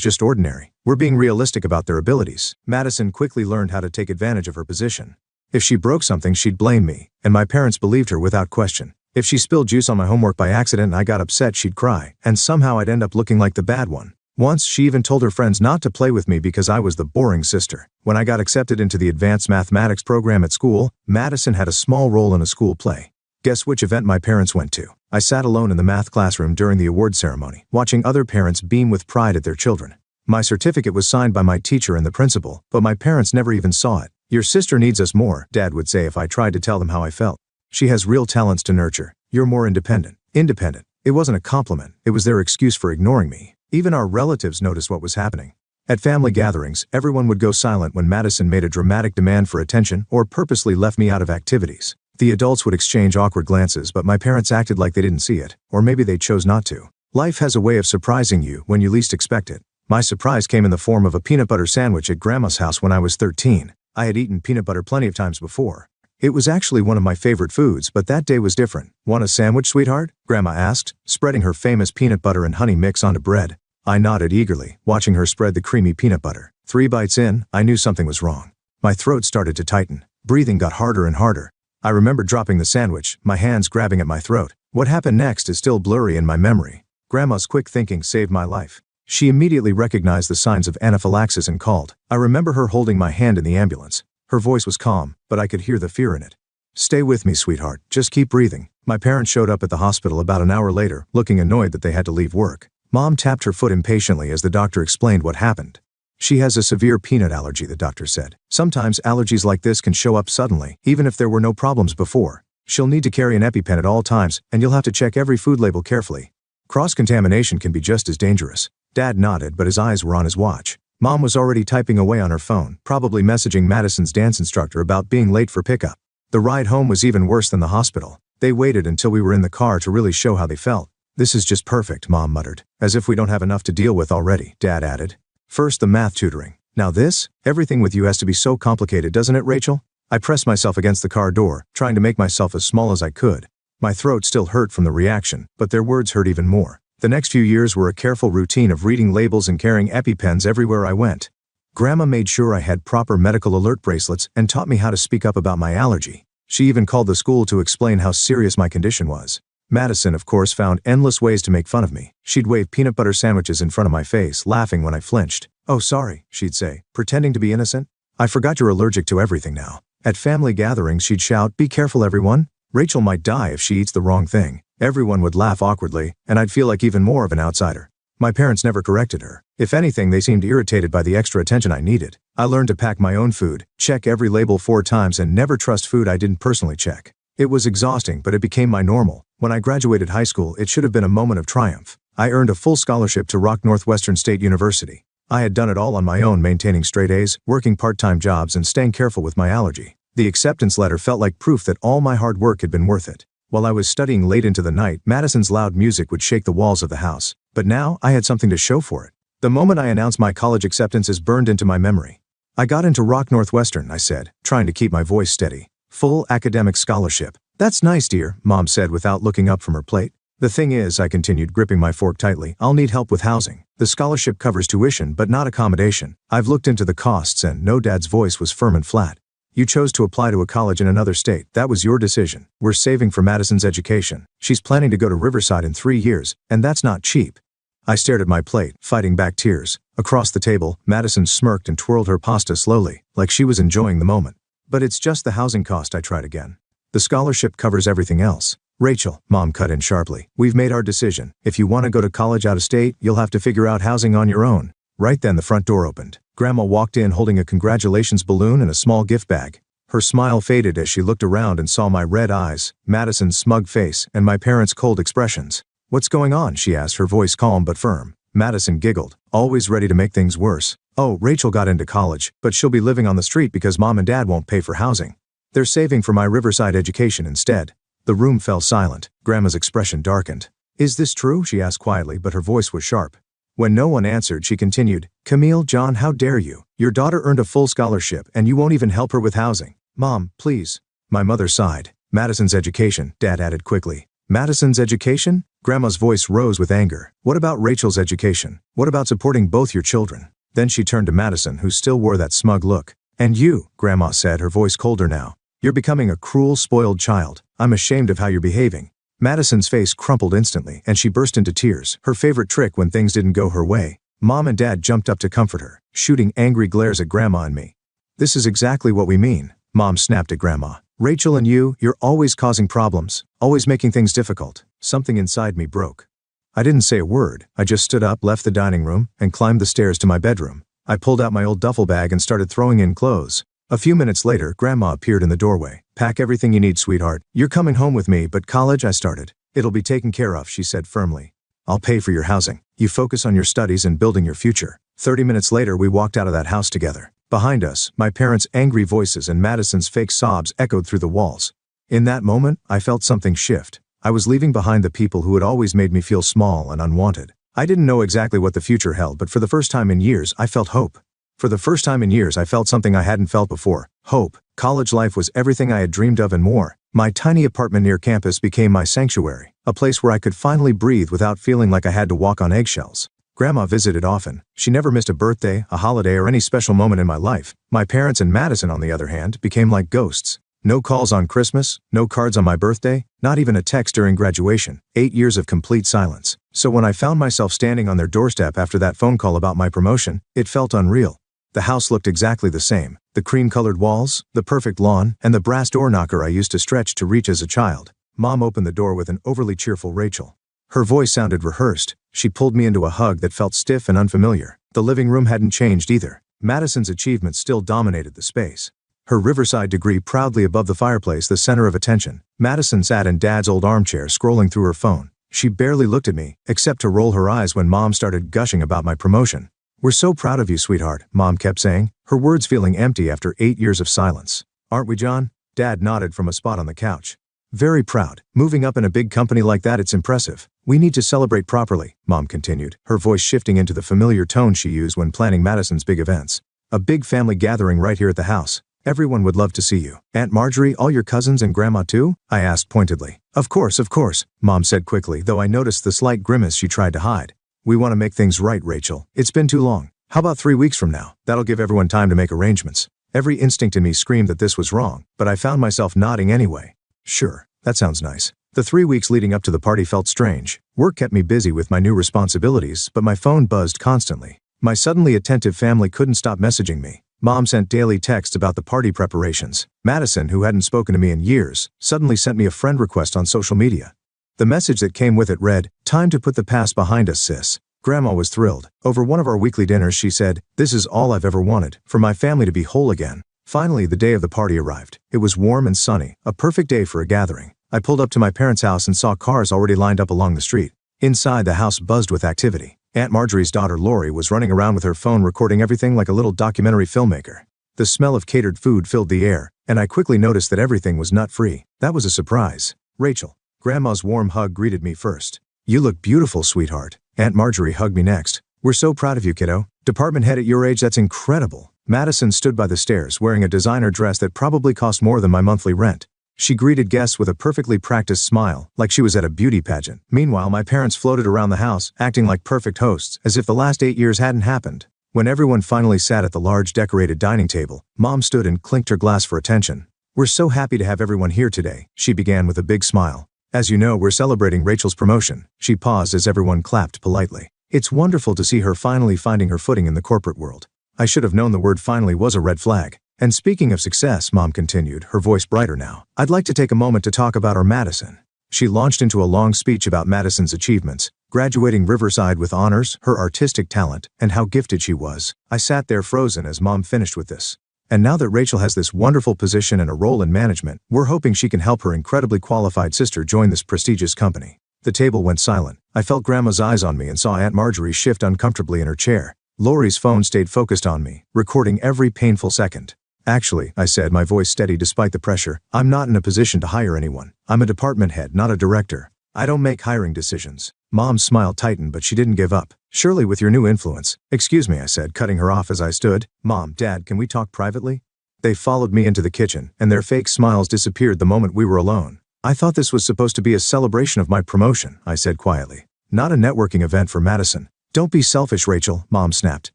just ordinary. We're being realistic about their abilities." Madison quickly learned how to take advantage of her position. If she broke something, she'd blame me, and my parents believed her without question. If she spilled juice on my homework by accident and I got upset, she'd cry, and somehow I'd end up looking like the bad one. Once, she even told her friends not to play with me because I was the boring sister. When I got accepted into the advanced mathematics program at school, Madison had a small role in a school play. Guess which event my parents went to? I sat alone in the math classroom during the award ceremony, watching other parents beam with pride at their children. My certificate was signed by my teacher and the principal, but my parents never even saw it. "Your sister needs us more," Dad would say if I tried to tell them how I felt. "She has real talents to nurture. You're more independent." Independent. It wasn't a compliment. It was their excuse for ignoring me. Even our relatives noticed what was happening. At family gatherings, everyone would go silent when Madison made a dramatic demand for attention or purposely left me out of activities. The adults would exchange awkward glances, but my parents acted like they didn't see it, or maybe they chose not to. Life has a way of surprising you when you least expect it. My surprise came in the form of a peanut butter sandwich at Grandma's house when I was 13. I had eaten peanut butter plenty of times before. It was actually one of my favorite foods, but that day was different. "Want a sandwich, sweetheart?" Grandma asked, spreading her famous peanut butter and honey mix onto bread. I nodded eagerly, watching her spread the creamy peanut butter. 3 bites in, I knew something was wrong. My throat started to tighten. Breathing got harder and harder. I remember dropping the sandwich, my hands grabbing at my throat. What happened next is still blurry in my memory. Grandma's quick thinking saved my life. She immediately recognized the signs of anaphylaxis and called. I remember her holding my hand in the ambulance. Her voice was calm, but I could hear the fear in it. "Stay with me, sweetheart. Just keep breathing." My parents showed up at the hospital about an hour later, looking annoyed that they had to leave work. Mom tapped her foot impatiently as the doctor explained what happened. "She has a severe peanut allergy," the doctor said. "Sometimes allergies like this can show up suddenly, even if there were no problems before. She'll need to carry an EpiPen at all times, and you'll have to check every food label carefully. Cross-contamination can be just as dangerous." Dad nodded, but his eyes were on his watch. Mom was already typing away on her phone, probably messaging Madison's dance instructor about being late for pickup. The ride home was even worse than the hospital. They waited until we were in the car to really show how they felt. "This is just perfect," Mom muttered. "As if we don't have enough to deal with already," Dad added. "First the math tutoring. Now this? Everything with you has to be so complicated, doesn't it, Rachel?" I pressed myself against the car door, trying to make myself as small as I could. My throat still hurt from the reaction, but their words hurt even more. The next few years were a careful routine of reading labels and carrying EpiPens everywhere I went. Grandma made sure I had proper medical alert bracelets and taught me how to speak up about my allergy. She even called the school to explain how serious my condition was. Madison, of course, found endless ways to make fun of me. She'd wave peanut butter sandwiches in front of my face, laughing when I flinched. "Oh, sorry," she'd say, pretending to be innocent. "I forgot you're allergic to everything now." At family gatherings, she'd shout, "Be careful, everyone. Rachel might die if she eats the wrong thing." Everyone would laugh awkwardly, and I'd feel like even more of an outsider. My parents never corrected her. If anything, they seemed irritated by the extra attention I needed. I learned to pack my own food, check every label 4 times, and never trust food I didn't personally check. It was exhausting, but it became my normal. When I graduated high school, it should have been a moment of triumph. I earned a full scholarship to Rock Northwestern State University. I had done it all on my own, maintaining straight A's, working part-time jobs, and staying careful with my allergy. The acceptance letter felt like proof that all my hard work had been worth it. While I was studying late into the night, Madison's loud music would shake the walls of the house. But now, I had something to show for it. The moment I announced my college acceptance is burned into my memory. I got into Rock Northwestern, I said, trying to keep my voice steady. Full academic scholarship. That's nice, dear, Mom said without looking up from her plate. The thing is, I continued, gripping my fork tightly, I'll need help with housing. The scholarship covers tuition, but not accommodation. I've looked into the costs and no. Dad's voice was firm and flat. You chose to apply to a college in another state. That was your decision. We're saving for Madison's education. She's planning to go to Riverside in 3 years, and that's not cheap. I stared at my plate, fighting back tears. Across the table, Madison smirked and twirled her pasta slowly, like she was enjoying the moment. But it's just the housing cost, I tried again. The scholarship covers everything else. Rachel, Mom cut in sharply. We've made our decision. If you want to go to college out of state, you'll have to figure out housing on your own. Right then the front door opened. Grandma walked in holding a congratulations balloon and a small gift bag. Her smile faded as she looked around and saw my red eyes, Madison's smug face, and my parents' cold expressions. What's going on? She asked, her voice calm but firm. Madison giggled, always ready to make things worse. Oh, Rachel got into college, but she'll be living on the street because Mom and Dad won't pay for housing. They're saving for my Riverside education instead. The room fell silent. Grandma's expression darkened. Is this true? She asked quietly, but her voice was sharp. When no one answered, she continued, Camille, John, how dare you? Your daughter earned a full scholarship, and you won't even help her with housing. Mom, please. My mother sighed. Madison's education, Dad added quickly. Madison's education? Grandma's voice rose with anger. What about Rachel's education? What about supporting both your children? Then she turned to Madison, who still wore that smug look. And you, Grandma said, her voice colder now. You're becoming a cruel, spoiled child. I'm ashamed of how you're behaving. Madison's face crumpled instantly, and she burst into tears, her favorite trick when things didn't go her way. Mom and Dad jumped up to comfort her, shooting angry glares at Grandma and me. This is exactly what we mean, Mom snapped at Grandma. Rachel and you're always causing problems, always making things difficult. Something inside me broke. I didn't say a word. I just stood up, left the dining room, and climbed the stairs to my bedroom. I pulled out my old duffel bag and started throwing in clothes. A few minutes later, Grandma appeared in the doorway. Pack everything you need, sweetheart. You're coming home with me, but college, I started. It'll be taken care of, she said firmly. I'll pay for your housing. You focus on your studies and building your future. 30 minutes later, we walked out of that house together. Behind us, my parents' angry voices and Madison's fake sobs echoed through the walls. In that moment, I felt something shift. I was leaving behind the people who had always made me feel small and unwanted. I didn't know exactly what the future held, but for the first time in years, I felt hope. For the first time in years, I felt something I hadn't felt before. Hope. College life was everything I had dreamed of and more. My tiny apartment near campus became my sanctuary, a place where I could finally breathe without feeling like I had to walk on eggshells. Grandma visited often. She never missed a birthday, a holiday, or any special moment in my life. My parents and Madison, on the other hand, became like ghosts. No calls on Christmas, no cards on my birthday, not even a text during graduation. 8 years of complete silence. So when I found myself standing on their doorstep after that phone call about my promotion, it felt unreal. The house looked exactly the same. The cream-colored walls, the perfect lawn, and the brass door knocker I used to stretch to reach as a child. Mom opened the door with an overly cheerful Rachel. Her voice sounded rehearsed. She pulled me into a hug that felt stiff and unfamiliar. The living room hadn't changed either. Madison's achievements still dominated the space. Her Riverside degree proudly above the fireplace, the center of attention. Madison sat in Dad's old armchair scrolling through her phone. She barely looked at me, except to roll her eyes when Mom started gushing about my promotion. We're so proud of you, sweetheart, Mom kept saying, her words feeling empty after 8 years of silence. Aren't we, John? Dad nodded from a spot on the couch. Very proud. Moving up in a big company like that, it's impressive. We need to celebrate properly, Mom continued, her voice shifting into the familiar tone she used when planning Madison's big events. A big family gathering right here at the house. Everyone would love to see you. Aunt Marjorie, all your cousins, and Grandma too? I asked pointedly. Of course, Mom said quickly, though I noticed the slight grimace she tried to hide. We want to make things right, Rachel. It's been too long. How about 3 weeks from now? That'll give everyone time to make arrangements. Every instinct in me screamed that this was wrong, but I found myself nodding anyway. Sure, that sounds nice. The 3 weeks leading up to the party felt strange. Work kept me busy with my new responsibilities, but my phone buzzed constantly. My suddenly attentive family couldn't stop messaging me. Mom sent daily texts about the party preparations. Madison, who hadn't spoken to me in years, suddenly sent me a friend request on social media. The message that came with it read, "Time to put the past behind us, sis." Grandma was thrilled. Over one of our weekly dinners, she said, "This is all I've ever wanted, for my family to be whole again." Finally, the day of the party arrived. It was warm and sunny, a perfect day for a gathering. I pulled up to my parents' house and saw cars already lined up along the street. Inside, the house buzzed with activity. Aunt Marjorie's daughter Lori was running around with her phone recording everything like a little documentary filmmaker. The smell of catered food filled the air, and I quickly noticed that everything was nut-free. That was a surprise. Rachel, Grandma's warm hug greeted me first. "You look beautiful, sweetheart." Aunt Marjorie hugged me next. "We're so proud of you, kiddo. Department head at your age, that's incredible." Madison stood by the stairs wearing a designer dress that probably cost more than my monthly rent. She greeted guests with a perfectly practiced smile, like she was at a beauty pageant. Meanwhile, my parents floated around the house, acting like perfect hosts, as if the last 8 years hadn't happened. When everyone finally sat at the large decorated dining table, Mom stood and clinked her glass for attention. "We're so happy to have everyone here today," she began with a big smile. "As you know, we're celebrating Rachel's promotion." She paused as everyone clapped politely. "It's wonderful to see her finally finding her footing in the corporate world." I should have known the word finally was a red flag. "And speaking of success," Mom continued, her voice brighter now, "I'd like to take a moment to talk about our Madison." She launched into a long speech about Madison's achievements, graduating Riverside with honors, her artistic talent, and how gifted she was. I sat there frozen as Mom finished with this. "And now that Rachel has this wonderful position and a role in management, we're hoping she can help her incredibly qualified sister join this prestigious company." The table went silent. I felt Grandma's eyes on me and saw Aunt Marjorie shift uncomfortably in her chair. Lori's phone stayed focused on me, recording every painful second. "Actually," I said, my voice steady despite the pressure, "I'm not in a position to hire anyone. I'm a department head, not a director. I don't make hiring decisions." Mom's smile tightened, but she didn't give up. "Surely with your new influence." "Excuse me," I said, cutting her off as I stood. "Mom, Dad, can we talk privately?" They followed me into the kitchen, and their fake smiles disappeared the moment we were alone. "I thought this was supposed to be a celebration of my promotion," I said quietly. "Not a networking event for Madison." "Don't be selfish, Rachel," Mom snapped.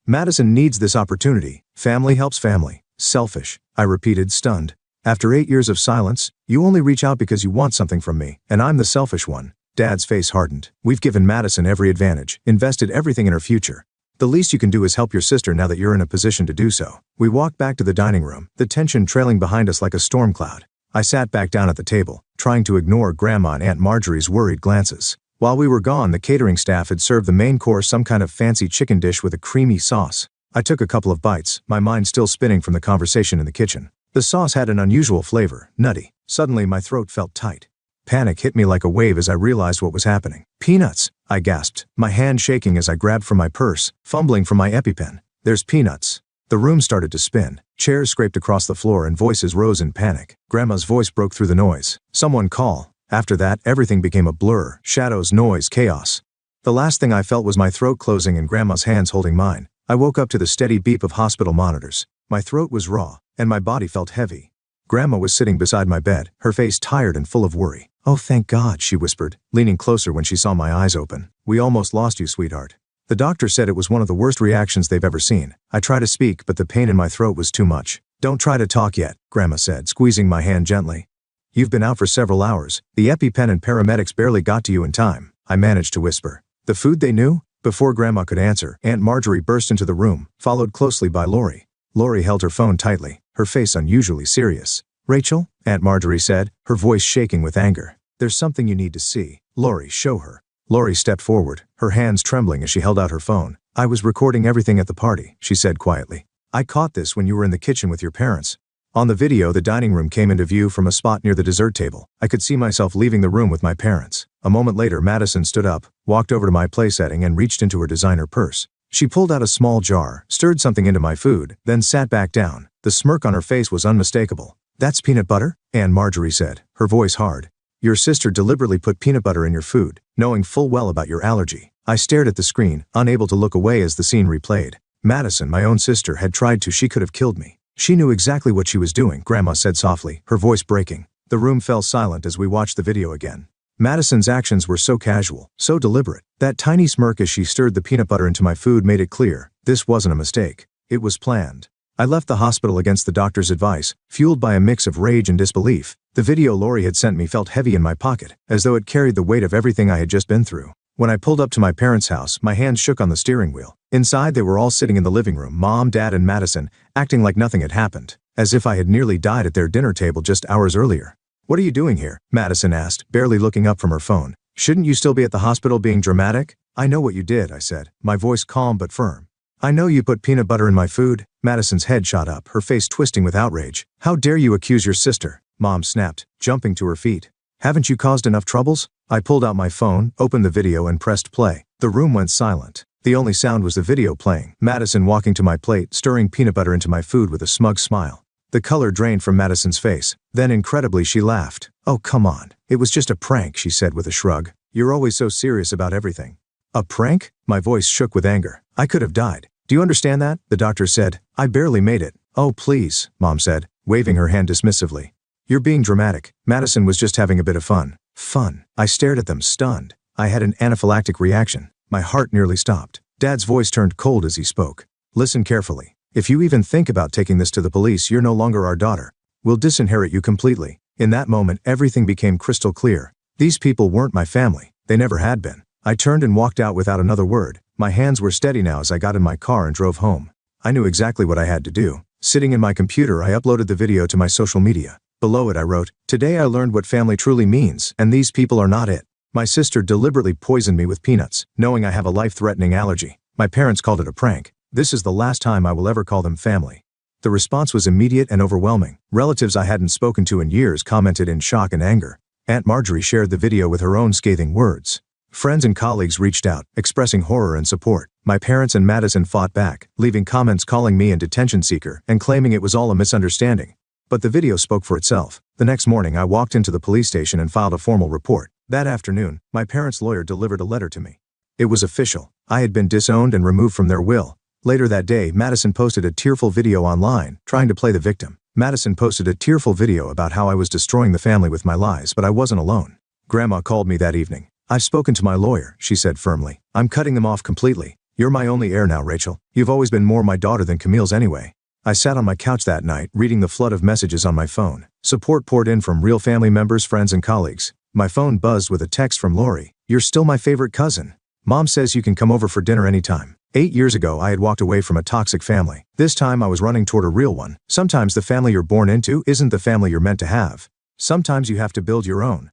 "Madison needs this opportunity. Family helps family." "Selfish," I repeated, stunned. "After 8 years of silence, you only reach out because you want something from me, and I'm the selfish one." Dad's face hardened. "We've given Madison every advantage, invested everything in her future. The least you can do is help your sister now that you're in a position to do so." We walked back to the dining room, the tension trailing behind us like a storm cloud. I sat back down at the table, trying to ignore Grandma and Aunt Marjorie's worried glances. While we were gone, the catering staff had served the main course, some kind of fancy chicken dish with a creamy sauce. I took a couple of bites, my mind still spinning from the conversation in the kitchen. The sauce had an unusual flavor, nutty. Suddenly my throat felt tight. Panic hit me like a wave as I realized what was happening. "Peanuts!" I gasped, my hand shaking as I grabbed for my purse, fumbling for my EpiPen. "There's peanuts." The room started to spin. Chairs scraped across the floor and voices rose in panic. Grandma's voice broke through the noise. "Someone call." After that, everything became a blur, shadows, noise, chaos. The last thing I felt was my throat closing and Grandma's hands holding mine. I woke up to the steady beep of hospital monitors. My throat was raw, and my body felt heavy. Grandma was sitting beside my bed, her face tired and full of worry. "Oh, thank God," she whispered, leaning closer when she saw my eyes open. "We almost lost you, sweetheart." The doctor said it was one of the worst reactions they've ever seen. I tried to speak, but the pain in my throat was too much. "Don't try to talk yet," Grandma said, squeezing my hand gently. "You've been out for several hours. The EpiPen and paramedics barely got to you in time," I managed to whisper. "The food they knew?" Before Grandma could answer, Aunt Marjorie burst into the room, followed closely by Lori. Lori held her phone tightly, her face unusually serious. "Rachel," Aunt Marjorie said, her voice shaking with anger. "There's something you need to see. Lori, show her." Lori stepped forward, her hands trembling as she held out her phone. "I was recording everything at the party," she said quietly. "I caught this when you were in the kitchen with your parents." On the video, the dining room came into view from a spot near the dessert table. I could see myself leaving the room with my parents. A moment later, Madison stood up, walked over to my place setting and reached into her designer purse. She pulled out a small jar, stirred something into my food, then sat back down. The smirk on her face was unmistakable. "That's peanut butter?" Aunt Marjorie said, her voice hard. "Your sister deliberately put peanut butter in your food, knowing full well about your allergy." I stared at the screen, unable to look away as the scene replayed. Madison, my own sister, had tried to. She could have killed me. "She knew exactly what she was doing," Grandma said softly, her voice breaking. The room fell silent as we watched the video again. Madison's actions were so casual, so deliberate. That tiny smirk as she stirred the peanut butter into my food made it clear. This wasn't a mistake. It was planned. I left the hospital against the doctor's advice, fueled by a mix of rage and disbelief. The video Lori had sent me felt heavy in my pocket, as though it carried the weight of everything I had just been through. When I pulled up to my parents' house, my hands shook on the steering wheel. Inside, they were all sitting in the living room, Mom, Dad, and Madison, acting like nothing had happened, as if I had nearly died at their dinner table just hours earlier. "What are you doing here?" Madison asked, barely looking up from her phone. "Shouldn't you still be at the hospital being dramatic?" "I know what you did," I said, my voice calm but firm. "I know you put peanut butter in my food." Madison's head shot up, her face twisting with outrage. "How dare you accuse your sister?" Mom snapped, jumping to her feet. "Haven't you caused enough troubles?" I pulled out my phone, opened the video and pressed play. The room went silent. The only sound was the video playing, Madison walking to my plate, stirring peanut butter into my food with a smug smile. The color drained from Madison's face. Then incredibly she laughed. "Oh, come on. It was just a prank," she said with a shrug. "You're always so serious about everything." "A prank?" My voice shook with anger. "I could have died. Do you understand that?" The doctor said. "I barely made it." "Oh, please," Mom said, waving her hand dismissively. "You're being dramatic. Madison was just having a bit of fun." Fun. I stared at them, stunned. I had an anaphylactic reaction. My heart nearly stopped. Dad's voice turned cold as he spoke. "Listen carefully. If you even think about taking this to the police, you're no longer our daughter. We'll disinherit you completely." In that moment, everything became crystal clear. These people weren't my family. They never had been. I turned and walked out without another word. My hands were steady now as I got in my car and drove home. I knew exactly what I had to do. Sitting in my computer, I uploaded the video to my social media. Below it I wrote, "Today I learned what family truly means, and these people are not it." My sister deliberately poisoned me with peanuts, knowing I have a life-threatening allergy. My parents called it a prank. This is the last time I will ever call them family. The response was immediate and overwhelming. Relatives I hadn't spoken to in years commented in shock and anger. Aunt Marjorie shared the video with her own scathing words. Friends and colleagues reached out, expressing horror and support. My parents and Madison fought back, leaving comments calling me a detention seeker and claiming it was all a misunderstanding. But the video spoke for itself. The next morning I walked into the police station and filed a formal report. That afternoon, my parents' lawyer delivered a letter to me. It was official. I had been disowned and removed from their will. Later that day, Madison posted a tearful video online, trying to play the victim. Madison posted a tearful video about how I was destroying the family with my lies, but I wasn't alone. Grandma called me that evening. "I've spoken to my lawyer," she said firmly. "I'm cutting them off completely. You're my only heir now, Rachel. You've always been more my daughter than Camille's anyway." I sat on my couch that night, reading the flood of messages on my phone. Support poured in from real family members, friends, and colleagues. My phone buzzed with a text from Lori. "You're still my favorite cousin. Mom says you can come over for dinner anytime." 8 years ago, I had walked away from a toxic family. This time I was running toward a real one. Sometimes the family you're born into isn't the family you're meant to have. Sometimes you have to build your own.